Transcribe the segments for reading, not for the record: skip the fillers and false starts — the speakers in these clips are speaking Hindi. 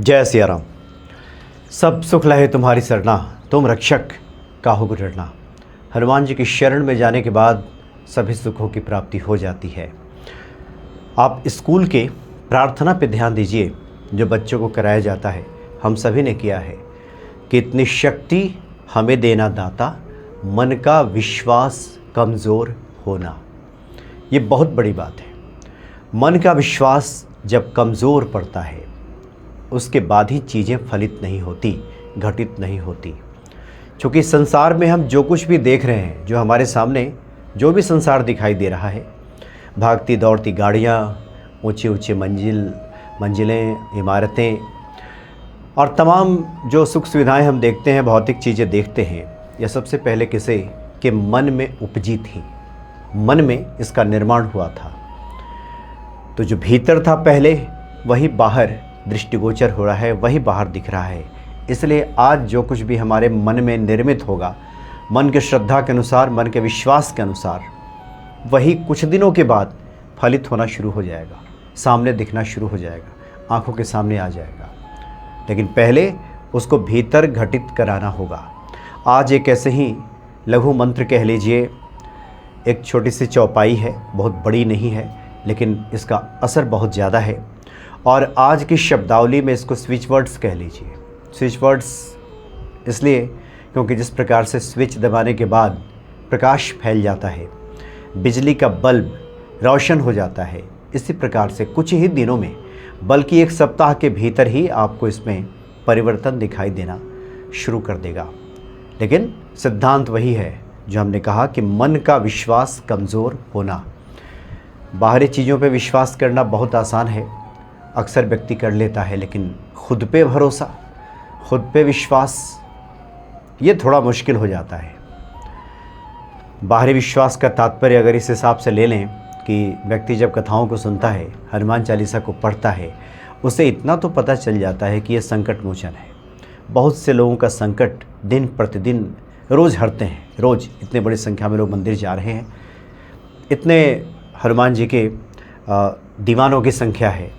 जय सिया राम। सब सुख लहे तुम्हारी सरना, तुम रक्षक काहू को डरना। हनुमान जी की शरण में जाने के बाद सभी सुखों की प्राप्ति हो जाती है। आप स्कूल के प्रार्थना पे ध्यान दीजिए जो बच्चों को कराया जाता है, हम सभी ने किया है कि इतनी शक्ति हमें देना दाता, मन का विश्वास कमज़ोर होना। ये बहुत बड़ी बात है। मन का विश्वास जब कमज़ोर पड़ता है उसके बाद ही चीज़ें फलित नहीं होती, घटित नहीं होती। क्योंकि संसार में हम जो कुछ भी देख रहे हैं, जो हमारे सामने जो भी संसार दिखाई दे रहा है, भागती दौड़ती गाड़ियाँ, ऊंचे ऊंचे मंजिलें, इमारतें और तमाम जो सुख सुविधाएं हम देखते हैं, भौतिक चीज़ें देखते हैं, यह सबसे पहले किसे के मन में उपजी थी। मन में इसका निर्माण हुआ था। तो जो भीतर था पहले, वही बाहर दृष्टिगोचर हो रहा है, वही बाहर दिख रहा है। इसलिए आज जो कुछ भी हमारे मन में निर्मित होगा, मन के श्रद्धा के अनुसार, मन के विश्वास के अनुसार, वही कुछ दिनों के बाद फलित होना शुरू हो जाएगा, सामने दिखना शुरू हो जाएगा, आंखों के सामने आ जाएगा। लेकिन पहले उसको भीतर घटित कराना होगा। आज एक ऐसे ही लघु मंत्र कह लीजिए, एक छोटी सी चौपाई है, बहुत बड़ी नहीं है, लेकिन इसका असर बहुत ज़्यादा है। और आज की शब्दावली में इसको स्विच वर्ड्स कह लीजिए। स्विच वर्ड्स इसलिए क्योंकि जिस प्रकार से स्विच दबाने के बाद प्रकाश फैल जाता है, बिजली का बल्ब रोशन हो जाता है, इसी प्रकार से कुछ ही दिनों में, बल्कि एक सप्ताह के भीतर ही आपको इसमें परिवर्तन दिखाई देना शुरू कर देगा। लेकिन सिद्धांत वही है जो हमने कहा कि मन का विश्वास कमज़ोर होना। बाहरी चीज़ों पे विश्वास करना बहुत आसान है, अक्सर व्यक्ति कर लेता है, लेकिन खुद पे भरोसा, खुद पे विश्वास, ये थोड़ा मुश्किल हो जाता है। बाहरी विश्वास का तात्पर्य अगर इस हिसाब से ले लें कि व्यक्ति जब कथाओं को सुनता है, हनुमान चालीसा को पढ़ता है, उसे इतना तो पता चल जाता है कि ये संकट मोचन है। बहुत से लोगों का संकट दिन प्रतिदिन रोज़ हरते हैं। रोज़ इतने बड़ी संख्या में लोग मंदिर जा रहे हैं, इतने हनुमान जी के दीवानों की संख्या है,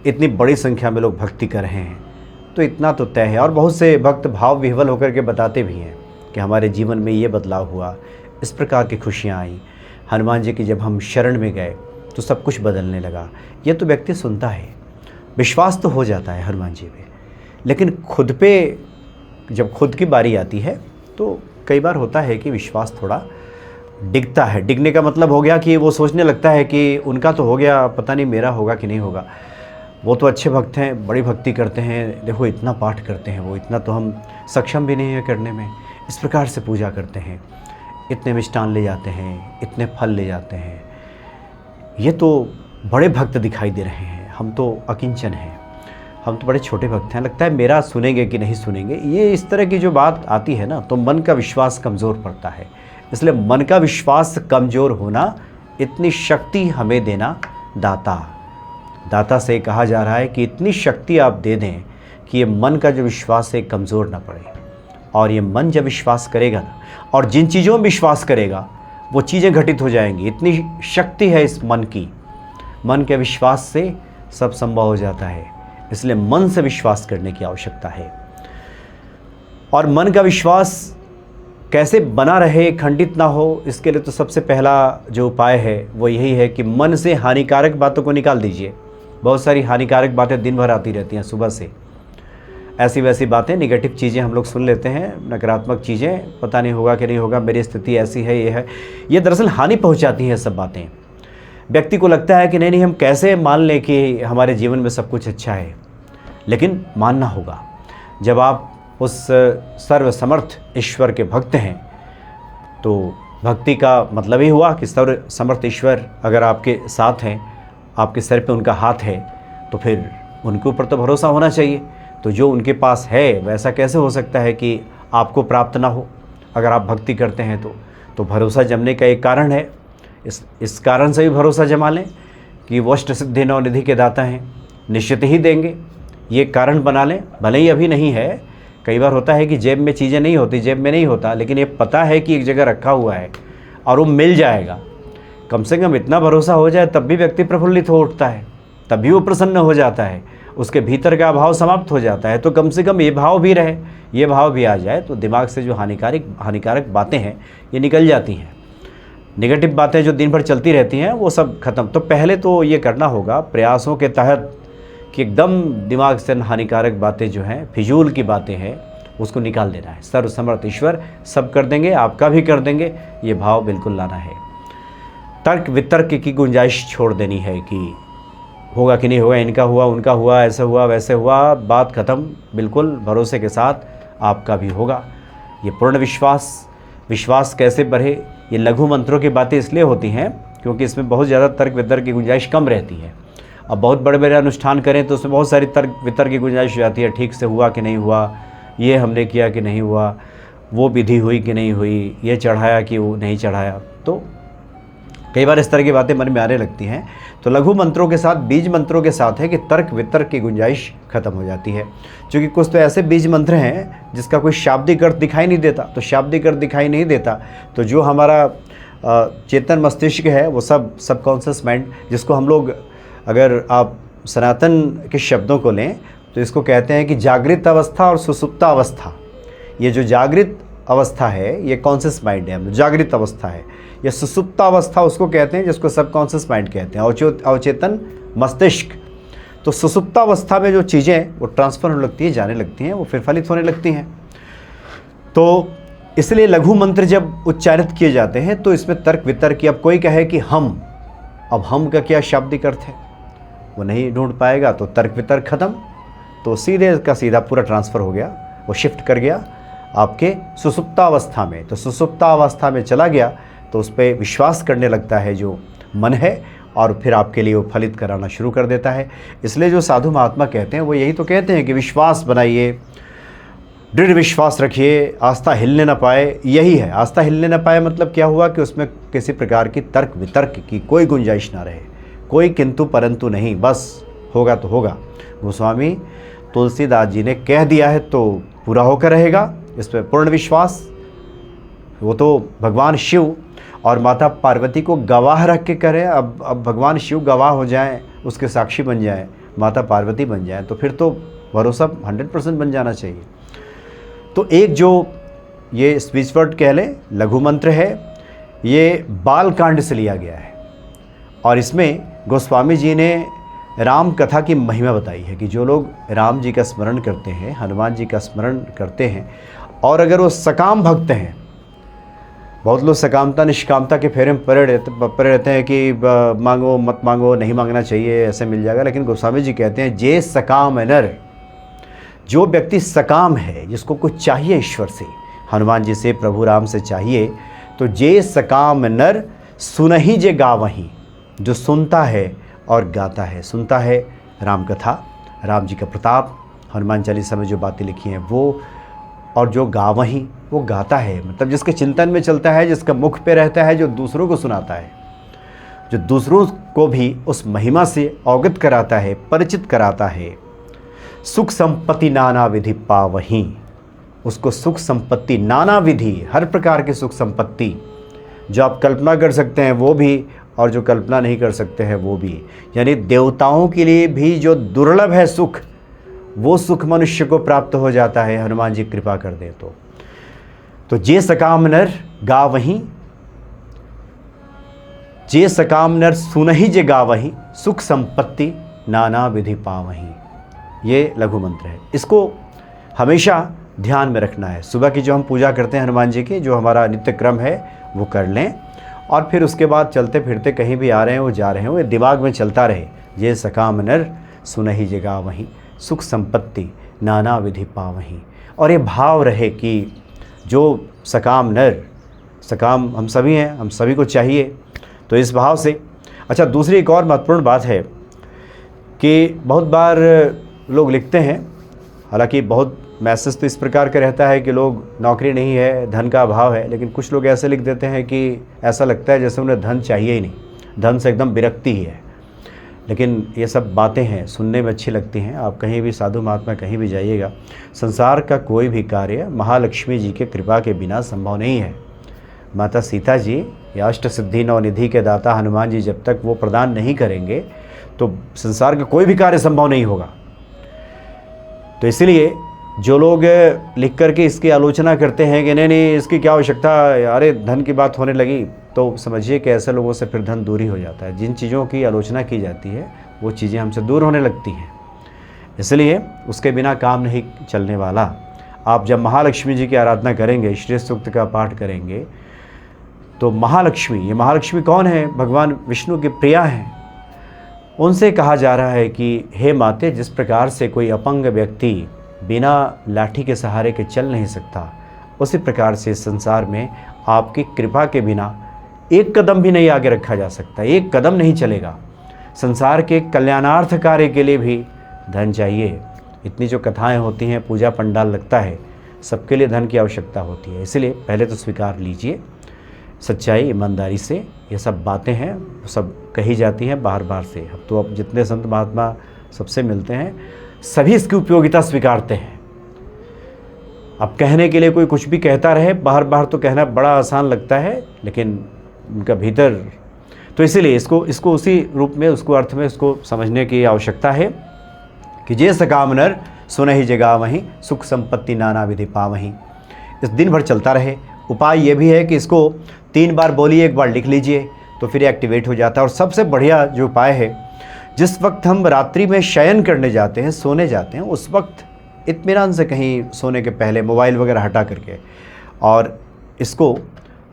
इतनी बड़ी संख्या में लोग भक्ति कर रहे हैं, तो इतना तो तय है। और बहुत से भक्त भाव विह्वल होकर के बताते भी हैं कि हमारे जीवन में ये बदलाव हुआ, इस प्रकार की खुशियाँ आई, हनुमान जी की जब हम शरण में गए तो सब कुछ बदलने लगा। ये तो व्यक्ति सुनता है, विश्वास तो हो जाता है हनुमान जी पे, लेकिन खुद पे जब खुद की बारी आती है तो कई बार होता है कि विश्वास थोड़ा डिगता है। डिगने का मतलब हो गया कि वो सोचने लगता है कि उनका तो हो गया, पता नहीं मेरा होगा कि नहीं होगा। वो तो अच्छे भक्त हैं, बड़ी भक्ति करते हैं, देखो इतना पाठ करते हैं वो, इतना तो हम सक्षम भी नहीं है करने में। इस प्रकार से पूजा करते हैं, इतने मिष्टान ले जाते हैं, इतने फल ले जाते हैं, ये तो बड़े भक्त दिखाई दे रहे हैं, हम तो अकिंचन हैं, हम तो बड़े छोटे भक्त हैं, लगता है मेरा सुनेंगे कि नहीं सुनेंगे। ये इस तरह की जो बात आती है ना, तो मन का विश्वास कमज़ोर पड़ता है। इसलिए मन का विश्वास कमज़ोर होना, इतनी शक्ति हमें देना दाता। दाता से कहा जा रहा है कि इतनी शक्ति आप दे दें कि ये मन का जो विश्वास है कमज़ोर ना पड़े। और ये मन जब विश्वास करेगा ना, और जिन चीज़ों में विश्वास करेगा वो चीज़ें घटित हो जाएंगी। इतनी शक्ति है इस मन की, मन के विश्वास से सब संभव हो जाता है। इसलिए मन से विश्वास करने की आवश्यकता है। और मन का विश्वास कैसे बना रहे, खंडित ना हो, इसके लिए तो सबसे पहला जो उपाय है वो यही है कि मन से हानिकारक बातों को निकाल दीजिए। बहुत सारी हानिकारक बातें दिन भर आती रहती हैं सुबह से, ऐसी वैसी बातें, नेगेटिव चीज़ें हम लोग सुन लेते हैं, नकारात्मक चीज़ें, पता नहीं होगा कि नहीं होगा, मेरी स्थिति ऐसी है, ये है। ये दरअसल हानि पहुंचाती हैं सब बातें। व्यक्ति को लगता है कि नहीं हम कैसे मान लें कि हमारे जीवन में सब कुछ अच्छा है, लेकिन मानना होगा। जब आप उस सर्वसमर्थ ईश्वर के भक्त हैं तो भक्ति का मतलब ही हुआ कि सर्वसमर्थ ईश्वर अगर आपके साथ हैं, आपके सर पे उनका हाथ है, तो फिर उनके ऊपर तो भरोसा होना चाहिए। तो जो उनके पास है वैसा कैसे हो सकता है कि आपको प्राप्त ना हो। अगर आप भक्ति करते हैं तो भरोसा जमने का एक कारण है। इस कारण से भी भरोसा जमा लें कि वो अष्ट सिद्धि नवनिधि के दाता हैं, निश्चित ही देंगे। ये कारण बना लें, भले ही अभी नहीं है। कई बार होता है कि जेब में चीज़ें नहीं होती, जेब में नहीं होता, लेकिन ये पता है कि एक जगह रखा हुआ है और वो मिल जाएगा। कम से कम इतना भरोसा हो जाए तब भी व्यक्ति प्रफुल्लित हो उठता है, तब भी वो प्रसन्न हो जाता है। उसके भीतर का भाव समाप्त हो जाता है। तो कम से कम ये भाव भी रहे, ये भाव भी आ जाए तो दिमाग से जो हानिकारक बातें हैं ये निकल जाती हैं। नेगेटिव बातें जो दिन भर चलती रहती हैं वो सब खत्म। तो पहले तो ये करना होगा प्रयासों के तहत कि एकदम दिमाग से हानिकारक बातें जो हैं, फिजूल की बातें हैं, उसको निकाल देना है। सर्वसमर्थ ईश्वर सब कर देंगे, आपका भी कर देंगे, ये भाव बिल्कुल लाना है। तर्क वितर्क की गुंजाइश छोड़ देनी है कि होगा कि नहीं होगा, इनका हुआ उनका हुआ, ऐसा हुआ वैसे हुआ, बात ख़त्म। बिल्कुल भरोसे के साथ आपका भी होगा। ये पूर्ण विश्वास कैसे बढ़े, ये लघु मंत्रों की बातें इसलिए होती हैं क्योंकि इसमें बहुत ज़्यादा तर्क वितर्क की गुंजाइश कम रहती है। अब बहुत बड़े बड़े अनुष्ठान करें तो उसमें बहुत सारी तर्क वितर्क की गुंजाइश हो जाती है, ठीक से हुआ कि नहीं हुआ, ये हमने किया कि नहीं हुआ, वो विधि हुई कि नहीं हुई, ये चढ़ाया कि वो नहीं चढ़ाया। तो कई बार इस तरह की बातें मन में आने लगती हैं। तो लघु मंत्रों के साथ, बीज मंत्रों के साथ है कि तर्क वितर्क की गुंजाइश खत्म हो जाती है। क्योंकि कुछ तो ऐसे बीज मंत्र हैं जिसका कोई शाब्दिक अर्थ दिखाई नहीं देता। तो शाब्दिक अर्थ दिखाई नहीं देता तो जो हमारा चेतन मस्तिष्क है वो सब सबकॉन्शियस माइंड, जिसको हम लोग, अगर आप सनातन के शब्दों को लें तो इसको कहते हैं कि जागृत अवस्था और सुसुप्ता अवस्था। ये जो जागृत अवस्था है ये कॉन्शियस माइंड है, जागृत अवस्था है। ये सुसुप्ता अवस्था उसको कहते हैं जिसको सबकॉन्शियस माइंड कहते हैं, अवचेतन मस्तिष्क। तो सुसुप्ता अवस्था में जो चीज़ें वो ट्रांसफ़र होने लगती हैं, जाने लगती हैं, वो फिर फलित होने लगती हैं। तो इसलिए लघु मंत्र जब उच्चारित किए जाते हैं तो इसमें तर्क वितर्क की, अब कोई कहे कि हम, अब हम का क्या शाब्दिक अर्थ है वो नहीं ढूंढ पाएगा तो तर्क वितर्क खत्म। तो सीधे का सीधा पूरा ट्रांसफ़र हो गया, वो शिफ्ट कर गया आपके सुसुप्तावस्था में। तो सुसुप्तावस्था में चला गया तो उस पर विश्वास करने लगता है जो मन है और फिर आपके लिए वो फलित कराना शुरू कर देता है। इसलिए जो साधु महात्मा कहते हैं वो यही तो कहते हैं कि विश्वास बनाइए, दृढ़ विश्वास रखिए, आस्था हिलने ना पाए। यही है, आस्था हिलने ना पाए मतलब क्या हुआ कि उसमें किसी प्रकार की तर्क वितर्क की कोई गुंजाइश ना रहे, कोई किंतु परंतु नहीं, बस होगा तो होगा। गोस्वामी तुलसीदास जी ने कह दिया है तो पूरा होकर रहेगा, इस पर पूर्ण विश्वास। वो तो भगवान शिव और माता पार्वती को गवाह रख के करें। अब भगवान शिव गवाह हो जाएं, उसके साक्षी बन जाएं, माता पार्वती बन जाएं, तो फिर तो भरोसा 100% बन जाना चाहिए। तो एक जो ये स्पीच वर्ड कह लें लघु मंत्र है, ये बालकांड से लिया गया है और इसमें गोस्वामी जी ने राम कथा की महिमा बताई है कि जो लोग राम जी का स्मरण करते हैं, हनुमान जी का स्मरण करते हैं और अगर वो सकाम भक्त हैं, बहुत लोग सकामता निष्कामता के फेरे में पड़े रहते हैं कि मांगो मत मांगो, नहीं मांगना चाहिए, ऐसे मिल जाएगा। लेकिन गोस्वामी जी कहते हैं जे सकाम नर, जो व्यक्ति सकाम है, जिसको कुछ चाहिए ईश्वर से, हनुमान जी से, प्रभु राम से चाहिए, तो जे सकाम नर सुनहि जे गावहीं, जो सुनता है और गाता है, सुनता है राम कथा, राम जी का प्रताप, हनुमान चालीसा में जो बातें लिखी हैं वो, और जो गावहीं वो गाता है, मतलब जिसके चिंतन में चलता है, जिसका मुख पे रहता है, जो दूसरों को सुनाता है, जो दूसरों को भी उस महिमा से अवगत कराता है, परिचित कराता है। सुख संपत्ति नाना विधि पावहीं, उसको सुख संपत्ति नाना विधि, हर प्रकार की सुख संपत्ति जो आप कल्पना कर सकते हैं वो भी और जो कल्पना नहीं कर सकते हैं वो भी, यानी देवताओं के लिए भी जो दुर्लभ है सुख, वो सुख मनुष्य को प्राप्त हो जाता है, हनुमान जी कृपा कर दे तो जे सकाम नर गावहीं, जे सकाम नर सुनहि जे गावहीं, सुख संपत्ति नाना विधि पावहीं। ये लघु मंत्र है, इसको हमेशा ध्यान में रखना है। सुबह की जो हम पूजा करते हैं हनुमान जी की, जो हमारा नित्य क्रम है वो कर लें और फिर उसके बाद चलते फिरते कहीं भी आ रहे हैं वो जा रहे हैं, वो दिमाग में चलता रहे, जे सकाम नर सुनहि जे गावहीं, सुख संपत्ति नाना विधि पावहीं। और ये भाव रहे कि जो सकाम नर, सकाम हम सभी हैं, हम सभी को चाहिए, तो इस भाव से। अच्छा, दूसरी एक और महत्वपूर्ण बात है कि बहुत बार लोग लिखते हैं, हालांकि बहुत मैसेज तो इस प्रकार का रहता है कि लोग नौकरी नहीं है, धन का अभाव है, लेकिन कुछ लोग ऐसे लिख देते हैं कि ऐसा लगता है जैसे उन्हें धन चाहिए ही नहीं, धन से एकदम विरक्ति ही है। लेकिन ये सब बातें हैं, सुनने में अच्छी लगती हैं। आप कहीं भी साधु महात्मा कहीं भी जाइएगा, संसार का कोई भी कार्य महालक्ष्मी जी के कृपा के बिना संभव नहीं है। माता सीता जी या अष्ट सिद्धि नवनिधि के दाता हनुमान जी जब तक वो प्रदान नहीं करेंगे तो संसार का कोई भी कार्य संभव नहीं होगा। तो इसलिए जो लोग लिख करके इसकी आलोचना करते हैं कि नहीं नहीं इसकी क्या आवश्यकता, अरे धन की बात होने लगी, तो समझिए कि ऐसे लोगों से फिर धन दूर ही हो जाता है। जिन चीज़ों की आलोचना की जाती है वो चीज़ें हमसे दूर होने लगती हैं, इसलिए उसके बिना काम नहीं चलने वाला। आप जब महालक्ष्मी जी की आराधना करेंगे, श्री सूक्त का पाठ करेंगे, तो महालक्ष्मी, ये महालक्ष्मी कौन है? भगवान विष्णु की प्रिया हैं। उनसे कहा जा रहा है कि हे माते, जिस प्रकार से कोई अपंग व्यक्ति बिना लाठी के सहारे के चल नहीं सकता, उसी प्रकार से इस संसार में आपकी कृपा के बिना एक कदम भी नहीं आगे रखा जा सकता, एक कदम नहीं चलेगा। संसार के कल्याणार्थ कार्य के लिए भी धन चाहिए। इतनी जो कथाएं होती हैं, पूजा पंडाल लगता है, सबके लिए धन की आवश्यकता होती है। इसलिए पहले तो स्वीकार लीजिए सच्चाई ईमानदारी से। ये सब बातें हैं, सब कही जाती हैं बार बार से। अब जितने संत महात्मा सबसे मिलते हैं, सभी इसकी उपयोगिता स्वीकारते हैं। अब कहने के लिए कोई कुछ भी कहता रहे, बार बार तो कहना बड़ा आसान लगता है, लेकिन उनका भीतर, तो इसीलिए इसको उसी रूप में, उसको अर्थ में उसको समझने की आवश्यकता है कि जे सकाम नर सुनहि जगावहीं, सुख संपत्ति नाना विधि पावहीं। इस दिन भर चलता रहे। उपाय ये भी है कि इसको 3 बार बोलिए, 1 बार लिख लीजिए, तो फिर एक्टिवेट हो जाता है। और सबसे बढ़िया जो उपाय है, जिस वक्त हम रात्रि में शयन करने जाते हैं, सोने जाते हैं, उस वक्त इत्मीनान से कहीं सोने के पहले मोबाइल वगैरह हटा करके, और इसको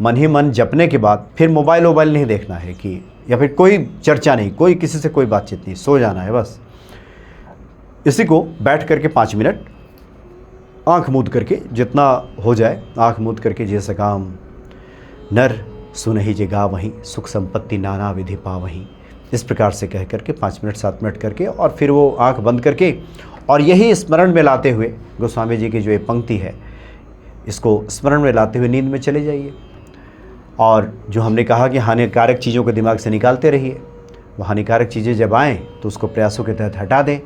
मन ही मन जपने के बाद फिर मोबाइल नहीं देखना है कि, या फिर कोई चर्चा नहीं, कोई किसी से कोई बातचीत नहीं, सो जाना है बस। इसी को बैठ करके 5 मिनट आँख मूंद करके, जितना हो जाए आँख मूंद करके, जे सकाम नर सुनहि जगावहीं, सुख संपत्ति नाना विधि पावहीं, इस प्रकार से कह करके 5 मिनट 7 मिनट करके, और फिर वो आँख बंद करके, और यही स्मरण में लाते हुए, गोस्वामी जी की जो ये पंक्ति है, इसको स्मरण में लाते हुए नींद में चले जाइए। और जो हमने कहा कि हानिकारक चीज़ों को दिमाग से निकालते रहिए, वो हानिकारक चीज़ें जब आएँ तो उसको प्रयासों के तहत हटा दें।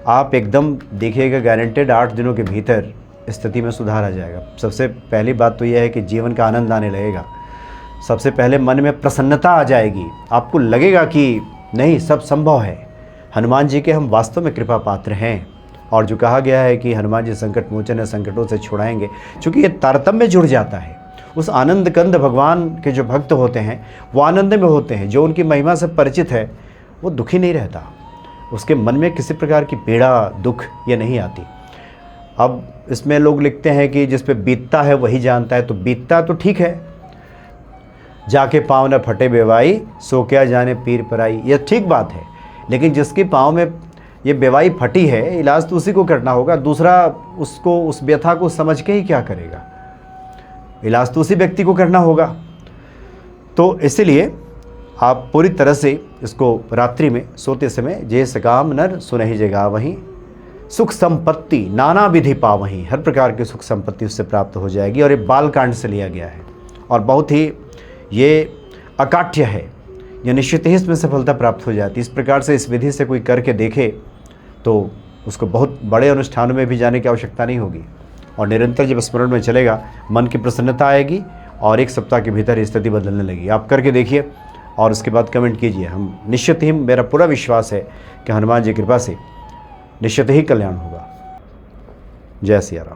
आप एकदम देखिएगा, गारंटेड 8 दिनों के भीतर स्थिति में सुधार आ जाएगा। सबसे पहली बात तो यह है कि जीवन का आनंद आने लगेगा। सबसे पहले मन में प्रसन्नता आ जाएगी, आपको लगेगा कि नहीं, सब संभव है। हनुमान जी के हम वास्तव में कृपा पात्र हैं। और जो कहा गया है कि हनुमान जी संकट मोचन है, संकटों से छुड़ाएंगे, चूँकि ये तारतम्य जुड़ जाता है। उस आनंद कंद भगवान के जो भक्त होते हैं, वो आनंद में होते हैं। जो उनकी महिमा से परिचित है, वो दुखी नहीं रहता, उसके मन में किसी प्रकार की पीड़ा, दुख ये नहीं आती। अब इसमें लोग लिखते हैं कि जिस पे बीतता है वही जानता है, तो बीतता तो ठीक है, जाके पाँव न फटे बेवाई, सो क्या जाने पीर पराई, ये ठीक बात है। लेकिन जिसके पाँव में ये बेवाई फटी है, इलाज तो उसी को करना होगा। दूसरा उसको, उस व्यथा को समझ के ही क्या करेगा? इलाज तो उसी व्यक्ति को करना होगा। तो इसलिए आप पूरी तरह से इसको रात्रि में सोते समय, जे सकाम नर सुनहि जगावहीं, सुख संपत्ति नाना विधि पावहीं, हर प्रकार की सुख संपत्ति उससे प्राप्त हो जाएगी। और ये बालकांड से लिया गया है, और बहुत ही ये अकाठ्य है, ये निश्चित ही इसमें सफलता प्राप्त हो जाती है। इस प्रकार से इस विधि से कोई करके देखे तो उसको बहुत बड़े अनुष्ठानों में भी जाने की आवश्यकता नहीं होगी। और निरंतर जब स्मरण में चलेगा, मन की प्रसन्नता आएगी, और 1 सप्ताह के भीतर स्थिति बदलने लगेगी। आप करके देखिए और उसके बाद कमेंट कीजिए। हम निश्चित ही, मेरा पूरा विश्वास है कि हनुमान जी की कृपा से निश्चित ही कल्याण होगा। जय सिया राम।